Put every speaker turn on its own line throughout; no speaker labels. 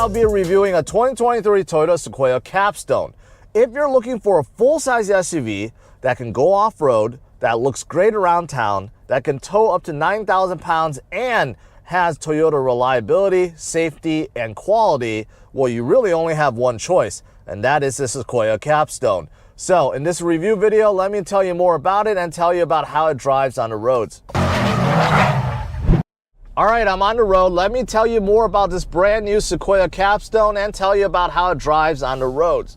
I'll be reviewing a 2023 Toyota Sequoia capstone. If you're looking for a full-size SUV that can go off-road, that looks great around town, that can tow up to 9,000 pounds and has Toyota reliability, safety, and quality, well, you really only have one choice, and that is the Sequoia capstone. So in this review video, let me tell you more about it and tell you about how it drives on the roads. All right, I'm on the road. Let me tell you more about this brand new Sequoia capstone and tell you about how it drives on the roads.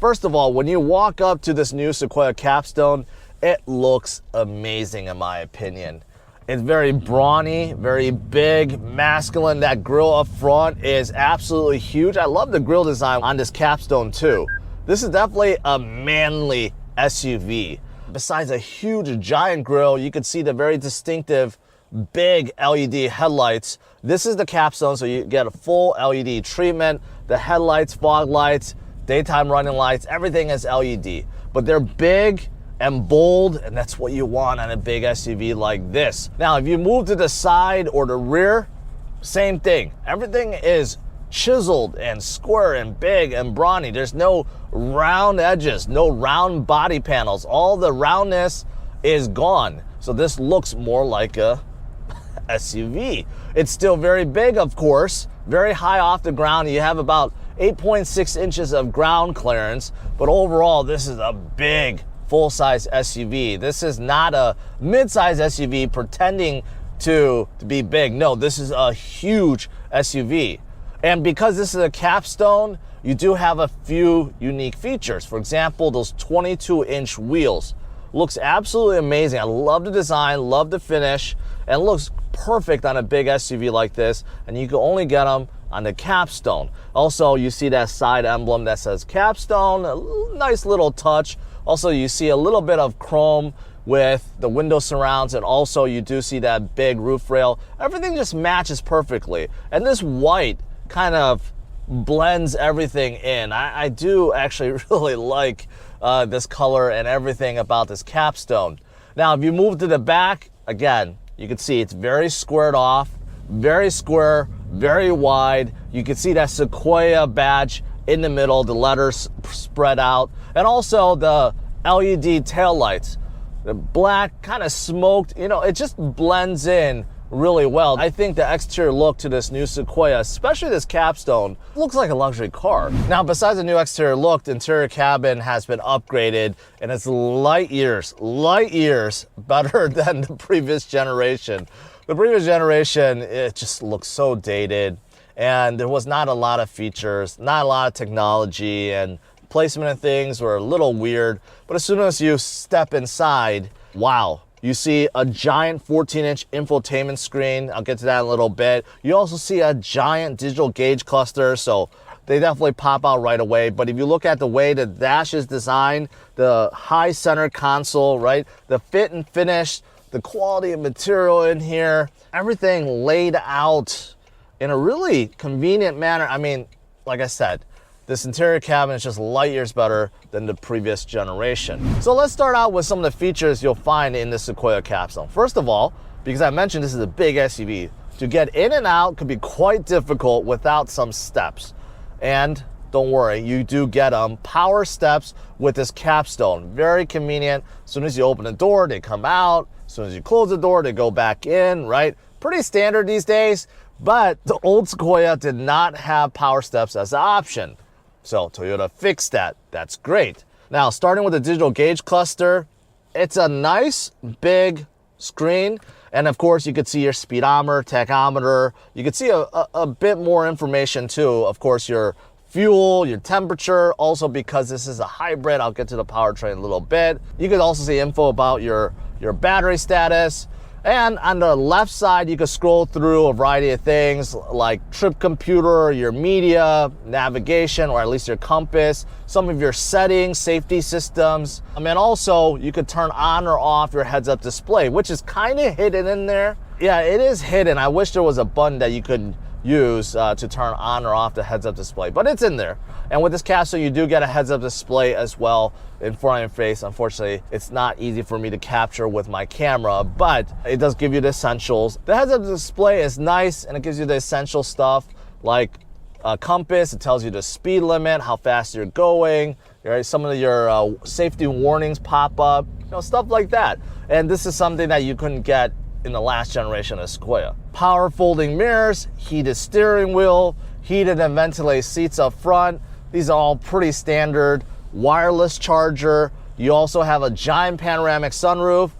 First of all, when you walk up to this new Sequoia capstone, it looks amazing in my opinion. It's very brawny, very big, masculine. That grille up front is absolutely huge. I love the grille design on this capstone too. This is definitely a manly SUV. Besides a huge giant grille, you can see the very distinctive big LED headlights. This is the capstone, so you get a full LED treatment. The headlights, fog lights, daytime running lights, everything is LED. But they're big and bold, and that's what you want on a big SUV like this. Now, if you move to the side or the rear, same thing. Everything is chiseled and square and big and brawny. There's no round edges, no round body panels. All the roundness is gone. So this looks more like a SUV. It's still very big, of course, very high off the ground. You have about 8.6 inches of ground clearance, but overall, this is a big full-size SUV. This is not a mid-size SUV pretending to be big. No, this is a huge SUV. And because this is a capstone, you do have a few unique features. For example, those 22-inch wheels. Looks absolutely amazing. I love the design, love the finish, and it looks perfect on a big SUV like this, and you can only get them on the capstone. Also, you see that side emblem that says capstone, a nice little touch. Also, you see a little bit of chrome with the window surrounds, and also you do see that big roof rail. Everything just matches perfectly, and this white kind of blends everything in. I do actually really like this color and everything about this capstone. Now, if you move to the back, again, you can see it's very squared off, very square, very wide. You can see that Sequoia badge in the middle, the letters spread out, and also the LED taillights. The black, kind of smoked, you know, it just blends in really well. I think the exterior look to this new Sequoia, especially this capstone, looks like a luxury car. Now, besides the new exterior look, the interior cabin has been upgraded, and it's light years better than the previous generation. The previous generation, it just looks so dated, and there was not a lot of features, not a lot of technology, and placement of things were a little weird. But as soon as you step inside, wow. You see a giant 14-inch infotainment screen. I'll get to that in a little bit. You also see a giant digital gauge cluster, so they definitely pop out right away. But if you look at the way the dash is designed, the high center console, right? The fit and finish, the quality of material in here, everything laid out in a really convenient manner. I mean, like I said, this interior cabin is just light years better than the previous generation. So let's start out with some of the features you'll find in the Sequoia capstone. First of all, because I mentioned this is a big SUV, to get in and out could be quite difficult without some steps. And don't worry, you do get power steps with this capstone. Very convenient. As soon as you open the door, they come out. As soon as you close the door, they go back in, right? Pretty standard these days, but the old Sequoia did not have power steps as an option. So Toyota fixed that. That's great. Now, starting with the digital gauge cluster, it's a nice big screen. And of course, you could see your speedometer, tachometer. You could see a bit more information too. Of course, your fuel, your temperature. Also, because this is a hybrid, I'll get to the powertrain in a little bit. You could also see info about your battery status. And on the left side, you can scroll through a variety of things like trip computer, your media, navigation, or at least your compass, some of your settings, safety systems. And also, you could turn on or off your heads-up display, which is kind of hidden in there. Yeah, it is hidden. I wish there was a button that you could use to turn on or off the heads-up display, but it's in there. And with this capsule, you do get a heads-up display as well in front of your face. Unfortunately, it's not easy for me to capture with my camera, but it does give you the essentials. The heads-up display is nice, and it gives you the essential stuff like compass. It tells you the speed limit, how fast you're going, right? Some of your safety warnings pop up, stuff like that. And this is something that you couldn't get in the last generation of Sequoia. Power folding mirrors, heated steering wheel, heated and ventilated seats up front. These are all pretty standard. Wireless charger. You also have a giant panoramic sunroof.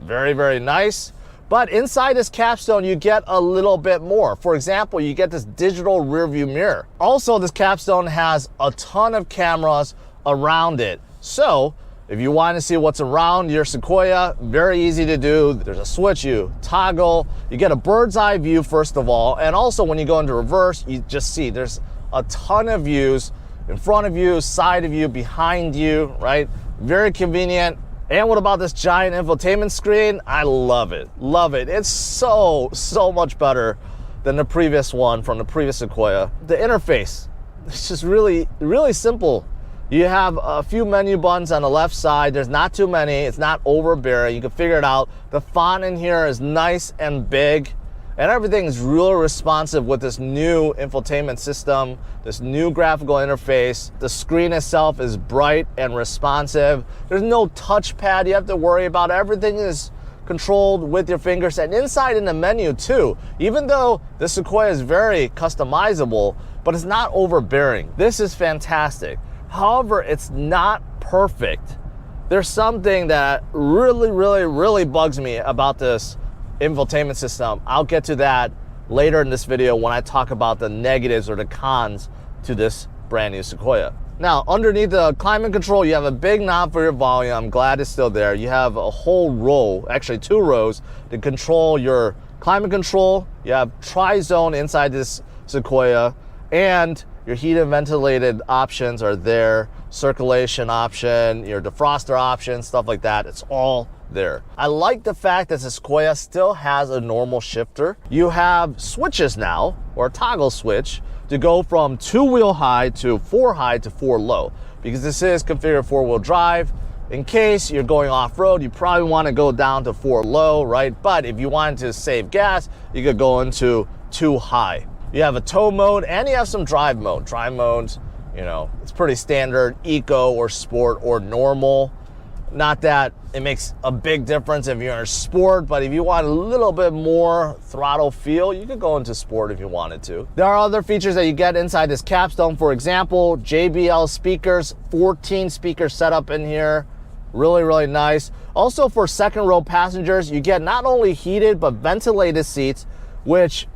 Very, very nice. But inside this capstone, you get a little bit more. For example, you get this digital rear view mirror. Also, this capstone has a ton of cameras around it. So if you want to see what's around your Sequoia, very easy to do. There's a switch, you toggle, you get a bird's eye view first of all. And also when you go into reverse, you just see there's a ton of views in front of you, side of you, behind you, right? Very convenient. And what about this giant infotainment screen? I love it, love it. It's so much better than the previous one from the previous Sequoia. The interface, it's just really simple. You have a few menu buttons on the left side. There's not too many, it's not overbearing. You can figure it out. The font in here is nice and big, and everything is really responsive with this new infotainment system, this new graphical interface. The screen itself is bright and responsive. There's no touchpad you have to worry about. Everything is controlled with your fingers, and inside in the menu too. Even though the Sequoia is very customizable, but it's not overbearing. This is fantastic. However, it's not perfect. There's something that really bugs me about this infotainment system. I'll get to that later in this video when I talk about the negatives or the cons to this brand new Sequoia. Now, underneath the climate control, you have a big knob for your volume. I'm glad it's still there. You have a whole row, actually 2 rows, to control your climate control. You have tri-zone inside this Sequoia, and your heated and ventilated options are there. Circulation option, your defroster option, stuff like that. It's all there. I like the fact that the Sequoia still has a normal shifter. You have switches now, or a toggle switch, to go from 2-wheel high to 4 high to 4 low, because this is configured 4-wheel drive. In case you're going off-road, you probably want to go down to 4 low, right? But if you wanted to save gas, you could go into 2 high. You have a tow mode, and you have some drive mode. Drive modes, it's pretty standard, eco or sport or normal. Not that it makes a big difference if you're in sport, but if you want a little bit more throttle feel, you could go into sport if you wanted to. There are other features that you get inside this capstone. For example, JBL speakers, 14 speaker setup in here. Really nice. Also for second row passengers, you get not only heated but ventilated seats, which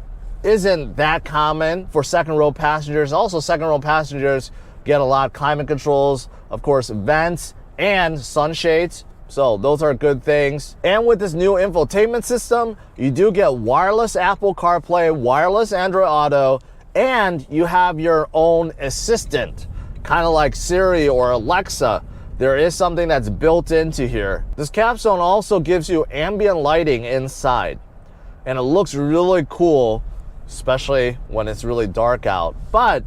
isn't that common for second row passengers. Also, second row passengers get a lot of climate controls, of course, vents and sunshades. So those are good things. And with this new infotainment system, you do get wireless Apple CarPlay, wireless Android Auto, and you have your own assistant, kind of like Siri or Alexa. There is something that's built into here. This capstone also gives you ambient lighting inside, and it looks really cool, especially when it's really dark out. But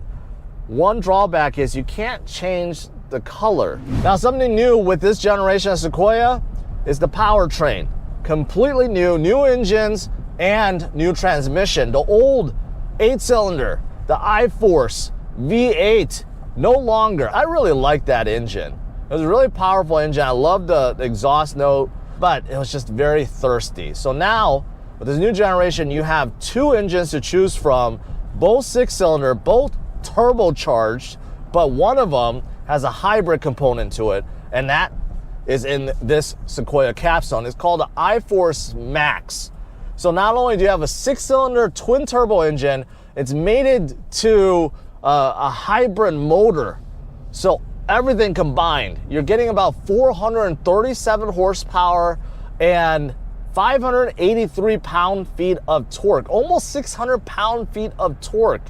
one drawback is you can't change the color. Now, something new with this generation of Sequoia is the powertrain. Completely new engines and new transmission. The old 8-cylinder, the I-Force V8, no longer. I really like that engine. It was a really powerful engine. I love the exhaust note, but it was just very thirsty. So now, with this new generation, you have 2 engines to choose from, both 6-cylinder, both turbocharged, but one of them has a hybrid component to it, and that is in this Sequoia capstone. It's called the I-Force Max. So not only do you have a 6-cylinder twin turbo engine, it's mated to a hybrid motor. So everything combined, you're getting about 437 horsepower and 583 pound-feet of torque, almost 600 pound-feet of torque.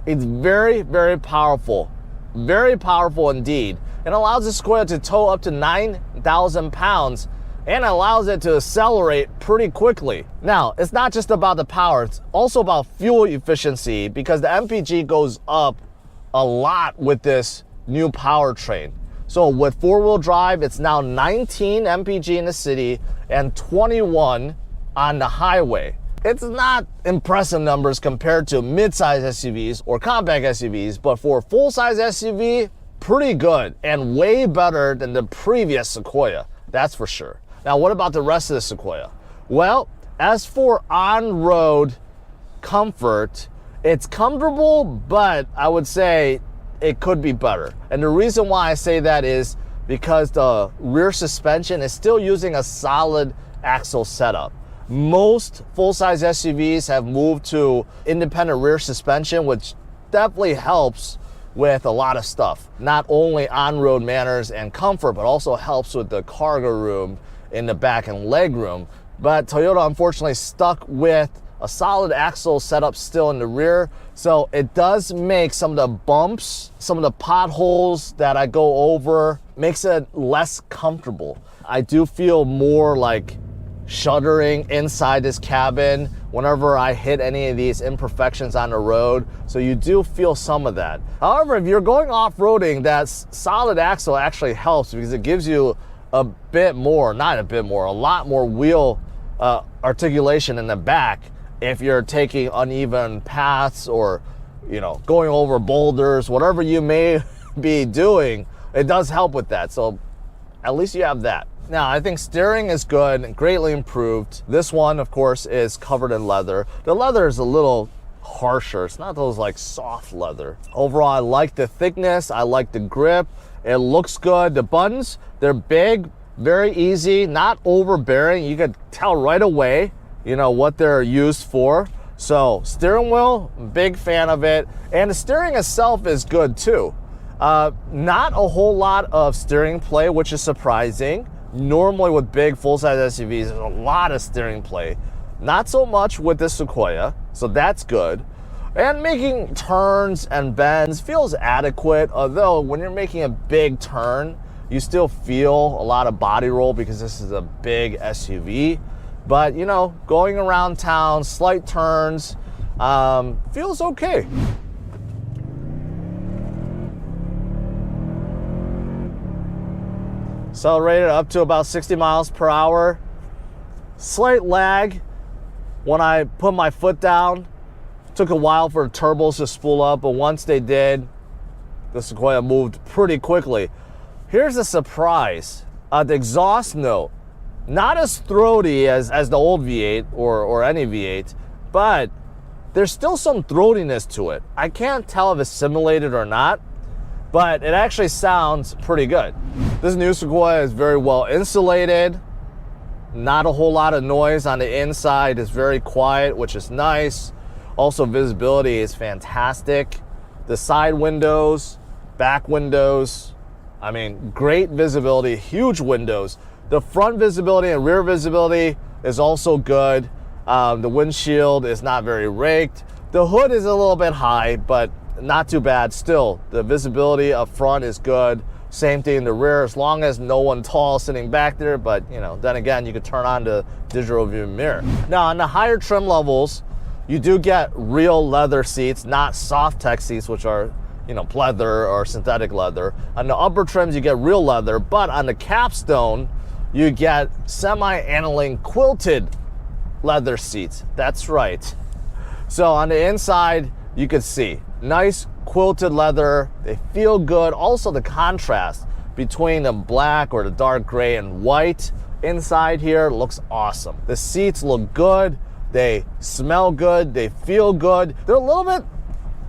It's very powerful. Very powerful indeed. It allows the Sequoia to tow up to 9,000 pounds and allows it to accelerate pretty quickly. Now, it's not just about the power, it's also about fuel efficiency, because the MPG goes up a lot with this new powertrain. So with 4-wheel drive, it's now 19 MPG in the city and 21 on the highway. It's not impressive numbers compared to mid-size SUVs or compact SUVs, but for a full-size SUV, pretty good and way better than the previous Sequoia, that's for sure. Now, what about the rest of the Sequoia? Well, as for on-road comfort, it's comfortable, but I would say it could be better. And the reason why I say that is because the rear suspension is still using a solid axle setup. Most full-size SUVs have moved to independent rear suspension, which definitely helps with a lot of stuff. Not only on-road manners and comfort, but also helps with the cargo room in the back and leg room. But Toyota unfortunately stuck with a solid axle setup still in the rear. So it does make some of the bumps, some of the potholes that I go over, makes it less comfortable. I do feel more like shuddering inside this cabin whenever I hit any of these imperfections on the road. So you do feel some of that. However, if you're going off-roading, that solid axle actually helps because it gives you a bit more, not a bit more, a lot more wheel articulation in the back if you're taking uneven paths or, you know, going over boulders, whatever you may be doing, it does help with that. So at least you have that. Now, I think steering is good and greatly improved. This one, of course, is covered in leather. The leather is a little harsher. It's not those like soft leather. Overall, I like the thickness. I like the grip. It looks good. The buttons, they're big, very easy, not overbearing. You could tell right away, you know, what they're used for. So steering wheel, big fan of it. And the steering itself is good too. Not a whole lot of steering play, which is surprising. Normally with big full-size SUVs, there's a lot of steering play. Not so much with this Sequoia, so that's good. And making turns and bends feels adequate, although when you're making a big turn, you still feel a lot of body roll because this is a big SUV. But, you know, going around town, slight turns, feels okay. Accelerated up to about 60 miles per hour. Slight lag when I put my foot down. Took a while for the turbos to spool up, but once they did, the Sequoia moved pretty quickly. Here's a surprise. The exhaust note, not as throaty as the old V8 or any V8, but there's still some throatiness to it. I can't tell if it's simulated or not, but it actually sounds pretty good. This new Sequoia is very well insulated. Not a whole lot of noise on the inside. It's very quiet, which is nice. Also, visibility is fantastic. The side windows, back windows, I mean, great visibility, huge windows. The front visibility and rear visibility is also good. The windshield is not very raked. The hood is a little bit high, but not too bad. Still, the visibility up front is good. Same thing in the rear, as long as no one tall sitting back there. But, you know, then again, you could turn on the digital view mirror. Now, on the higher trim levels, you do get real leather seats, not soft tech seats, which are, you know, pleather or synthetic leather. On the upper trims, you get real leather, but on the capstone, you get semi-aniline quilted leather seats. That's right. So on the inside, you could see nice quilted leather. They feel good. Also, the contrast between the black or the dark gray and white inside here looks awesome. The seats look good. They smell good. They feel good. They're a little bit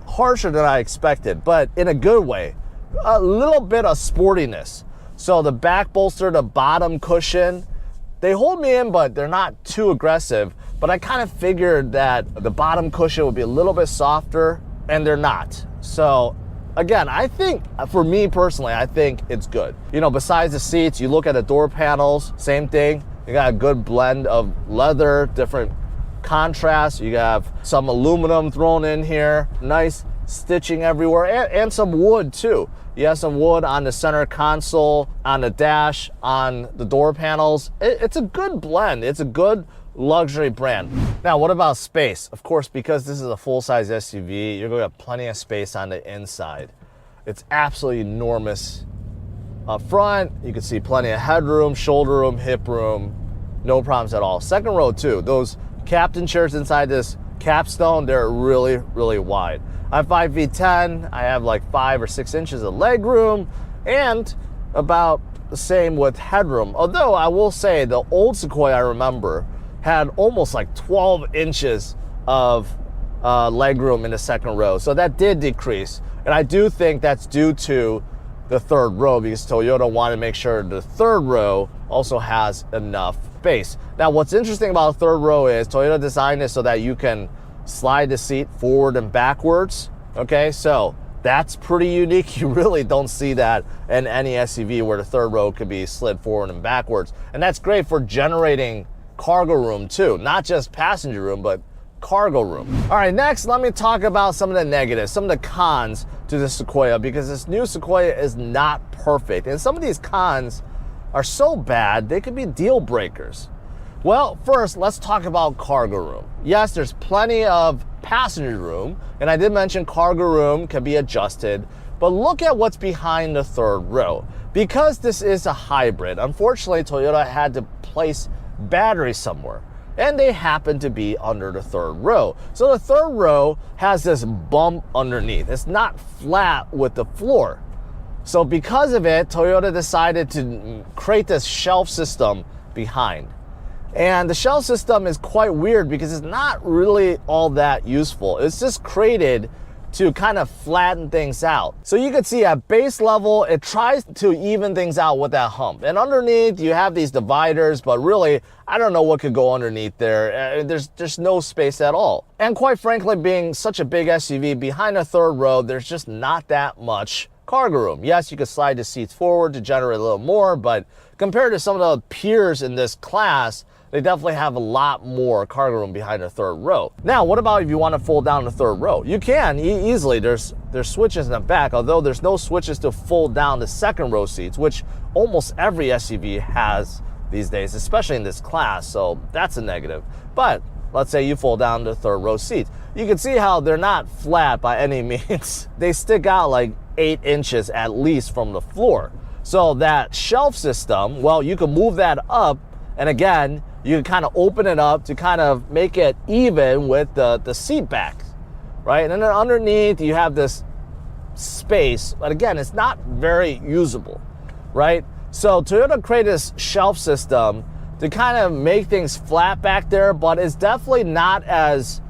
harsher than I expected, but in a good way. A little bit of sportiness. So the back bolster, the bottom cushion, they hold me in, but they're not too aggressive. But I kind of figured that the bottom cushion would be a little bit softer, and they're not. So again, I think, for me personally, I think it's good. You know, besides the seats, you look at the door panels, same thing. You got a good blend of leather, different contrast. You have some aluminum thrown in here, nice stitching everywhere, and some wood too. You have some wood on the center console, on the dash, on the door panels. It's a good blend. It's a good luxury brand. Now, what about space? Of course, because this is a full-size SUV, you're going to have plenty of space on the inside. It's absolutely enormous. Up front, you can see plenty of headroom, shoulder room, hip room, no problems at all. Second row too, those captain chairs inside this capstone, they're really, really wide. I'm 5 feet 10, I have like 5 or 6 inches of leg room, and about the same with headroom. Although I will say the old Sequoia I remember had almost like 12 inches of leg room in the second row. So that did decrease. And I do think that's due to the third row, because Toyota wanted to make sure the third row also has enough space. Now, what's interesting about the third row is Toyota designed it so that you can slide the seat forward and backwards. Okay, so that's pretty unique. You really don't see that in any SUV where the third row could be slid forward and backwards. And that's great for generating cargo room too, not just passenger room, but cargo room. All right, next, let me talk about some of the negatives, some of the cons to the Sequoia, because this new Sequoia is not perfect. And some of these cons are so bad, they could be deal breakers. Well, first, let's talk about cargo room. Yes, there's plenty of passenger room, and I did mention cargo room can be adjusted, but look at what's behind the third row. Because this is a hybrid, unfortunately, Toyota had to place batteries somewhere, and they happen to be under the third row. So the third row has this bump underneath. It's not flat with the floor. So because of it, Toyota decided to create this shelf system behind. And the shelf system is quite weird because it's not really all that useful. It's just created to kind of flatten things out. So you can see at base level, it tries to even things out with that hump. And underneath, you have these dividers, but really, I don't know what could go underneath there. There's no space at all. And quite frankly, being such a big SUV, behind the third row, there's just not that much cargo room. Yes, you could slide the seats forward to generate a little more, but compared to some of the peers in this class, they definitely have a lot more cargo room behind the third row. Now, what about if you want to fold down the third row? You can easily. There's switches in the back, although there's no switches to fold down the second row seats, which almost every SUV has these days, especially in this class, so that's a negative. But let's say you fold down the third row seats. You can see how they're not flat by any means. They stick out like 8 inches at least from the floor. So that shelf system, well, you can move that up, and again, you can kind of open it up to kind of make it even with the seat backs, right? And then underneath, you have this space, but again, it's not very usable, right? So Toyota created this shelf system to kind of make things flat back there, but it's definitely not as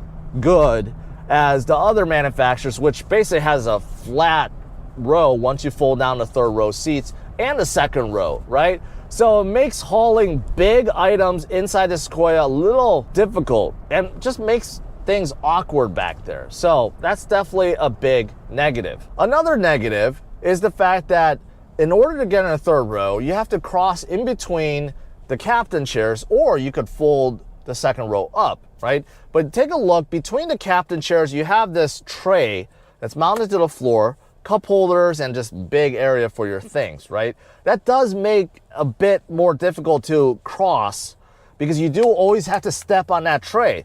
good as the other manufacturers, which basically has a flat row once you fold down the third row seats and the second row, right? So it makes hauling big items inside the Sequoia a little difficult and just makes things awkward back there. So that's definitely a big negative. Another negative is the fact that in order to get in a third row, you have to cross in between the captain chairs, or you could fold the second row up, right? But take a look, between the captain chairs, you have this tray that's mounted to the floor, cup holders, and just big area for your things, right? That does make a bit more difficult to cross because you do always have to step on that tray.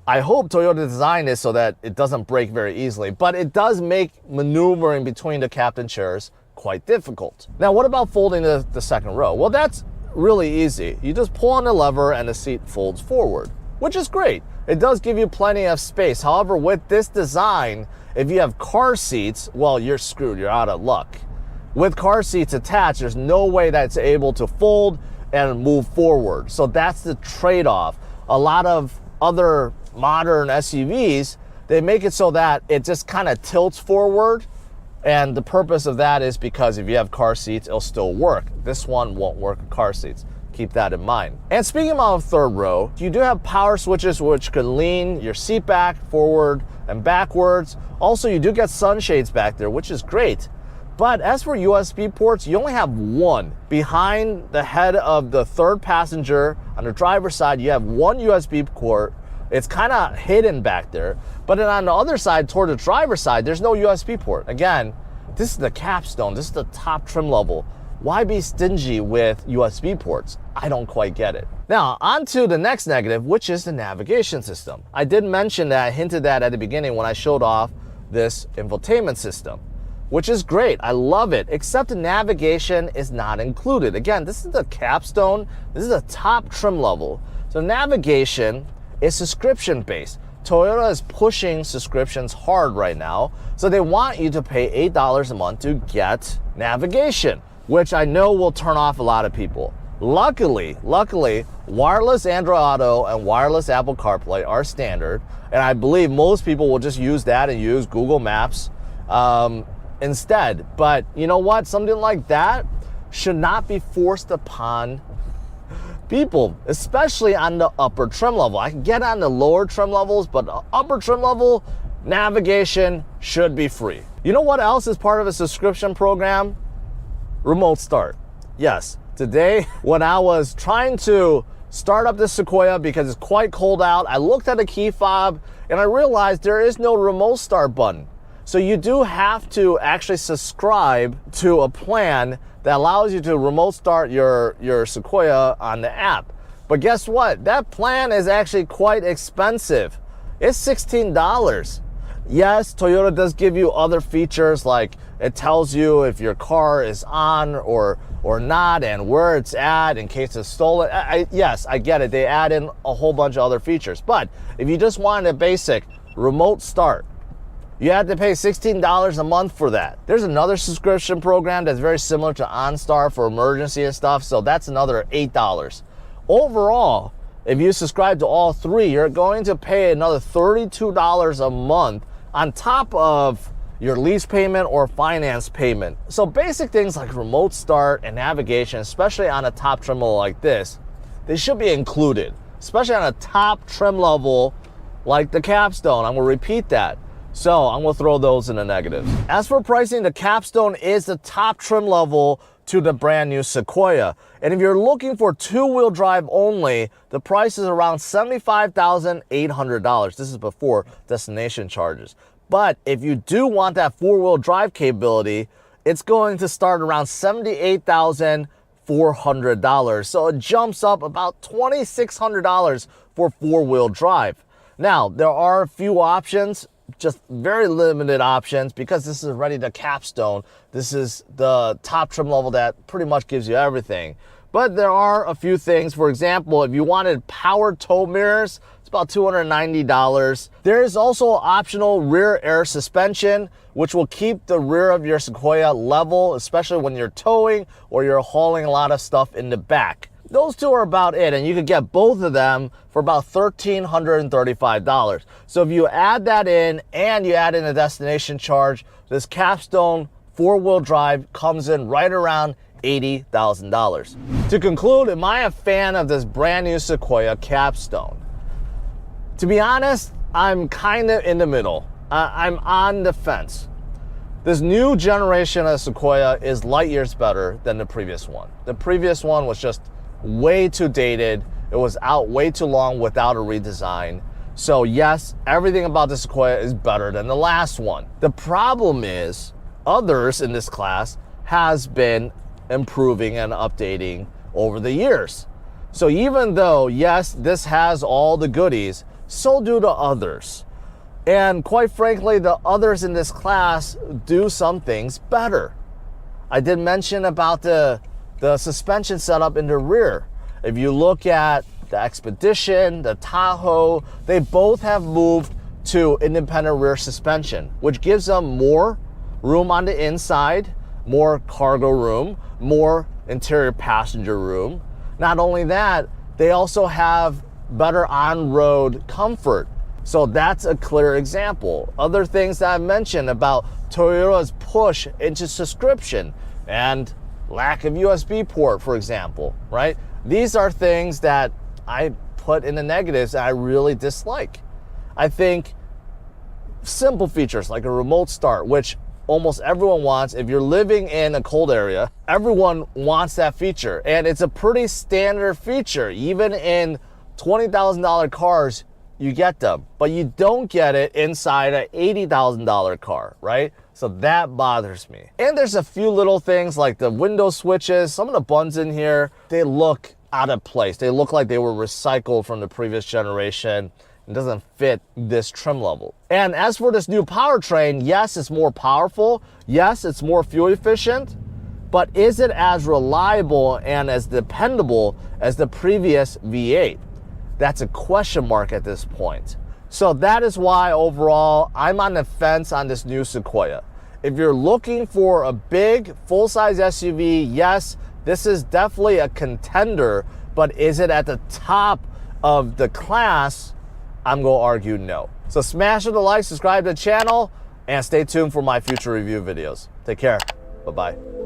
I hope Toyota designed it so that it doesn't break very easily, but it does make maneuvering between the captain chairs quite difficult. Now, what about folding the second row? Well, that's really easy. You just pull on the lever and the seat folds forward, which is great. It does give you plenty of space. However, with this design, if you have car seats, well, you're screwed. You're out of luck. With car seats attached, there's no way that it's able to fold and move forward. So that's the trade-off. A lot of other modern SUVs, they make it so that it just kind of tilts forward. And the purpose of that is because if you have car seats, it'll still work. This one won't work with car seats. Keep that in mind. And speaking of third row, you do have power switches which can lean your seat back, forward, and backwards. Also, you do get sunshades back there, which is great. But as for USB ports, you only have one. Behind the head of the third passenger on the driver's side, you have one USB port. It's kind of hidden back there. But then on the other side, toward the driver's side, there's no USB port. Again, this is the capstone. This is the top trim level. Why be stingy with USB ports? I don't quite get it. Now, on to the next negative, which is the navigation system. I did mention that, I hinted that at the beginning when I showed off this infotainment system, which is great. I love it, except the navigation is not included. Again, this is the capstone. This is the top trim level. So navigation is subscription based. Toyota is pushing subscriptions hard right now, so they want you to pay $8 a month to get navigation, which I know will turn off a lot of people. Luckily, wireless Android Auto and wireless Apple CarPlay are standard, and I believe most people will just use that and use Google Maps instead. But you know what? Something like that should not be forced upon people, especially on the upper trim level. I can get on the lower trim levels, but the upper trim level, navigation should be free. You know what else is part of a subscription program? Remote start. Yes, today when I was trying to start up this Sequoia because it's quite cold out, I looked at the key fob and I realized there is no remote start button. So you do have to actually subscribe to a plan that allows you to remote start your Sequoia on the app. But guess what? That plan is actually quite expensive. It's $16. Yes, Toyota does give you other features, like it tells you if your car is on or not and where it's at in case it's stolen. Yes, I get it. They add in a whole bunch of other features. But if you just wanted a basic remote start, you have to pay $16 a month for that. There's another subscription program that's very similar to OnStar for emergency and stuff, so that's another $8. Overall, if you subscribe to all three, you're going to pay another $32 a month on top of your lease payment or finance payment. So basic things like remote start and navigation, especially on a top trim level like this, they should be included, especially on a top trim level like the capstone. I'm gonna repeat that. So I'm gonna throw those in the negatives. As for pricing, the capstone is the top trim level to the brand new Sequoia. And if you're looking for two-wheel drive only, the price is around $75,800. This is before destination charges. But if you do want that four-wheel drive capability, it's going to start around $78,400. So it jumps up about $2,600 for four-wheel drive. Now, there are a few options, just very limited options, because this is already the capstone. This is the top trim level that pretty much gives you everything. But there are a few things. For example, if you wanted power tow mirrors, it's about $290. There is also optional rear air suspension, which will keep the rear of your Sequoia level, especially when you're towing or you're hauling a lot of stuff in the back. Those two are about it, and you could get both of them for about $1,335. So if you add that in and you add in a destination charge, this capstone four-wheel drive comes in right around $80,000. To conclude, am I a fan of this brand new Sequoia capstone? To be honest, I'm kind of in the middle. I'm on the fence. This new generation of Sequoia is light years better than the previous one. The previous one was just way too dated. It was out way too long without a redesign. So yes, everything about the Sequoia is better than the last one. The problem is others in this class has been improving and updating over the years. So even though, yes, this has all the goodies, so do the others. And quite frankly, the others in this class do some things better. I did mention about the suspension setup in the rear. If you look at the Expedition, the Tahoe, they both have moved to independent rear suspension, which gives them more room on the inside, more cargo room, more interior passenger room. Not only that, they also have better on-road comfort. So that's a clear example. Other things that I mentioned about Toyota's push into subscription and lack of USB port, for example, right? These are things that I put in the negatives that I really dislike. I think simple features like a remote start, which almost everyone wants. If you're living in a cold area, everyone wants that feature. And it's a pretty standard feature. Even in $20,000 cars, you get them. But you don't get it inside an $80,000 car, right? So that bothers me. And there's a few little things like the window switches. Some of the buttons in here, they look out of place. They look like they were recycled from the previous generation. It doesn't fit this trim level. And as for this new powertrain, yes, it's more powerful. Yes, it's more fuel efficient. But is it as reliable and as dependable as the previous V8? That's a question mark at this point. So that is why overall I'm on the fence on this new Sequoia. If you're looking for a big full-size SUV, yes, this is definitely a contender, but is it at the top of the class? I'm going to argue no. So smash the like, subscribe to the channel, and stay tuned for my future review videos. Take care. Bye-bye.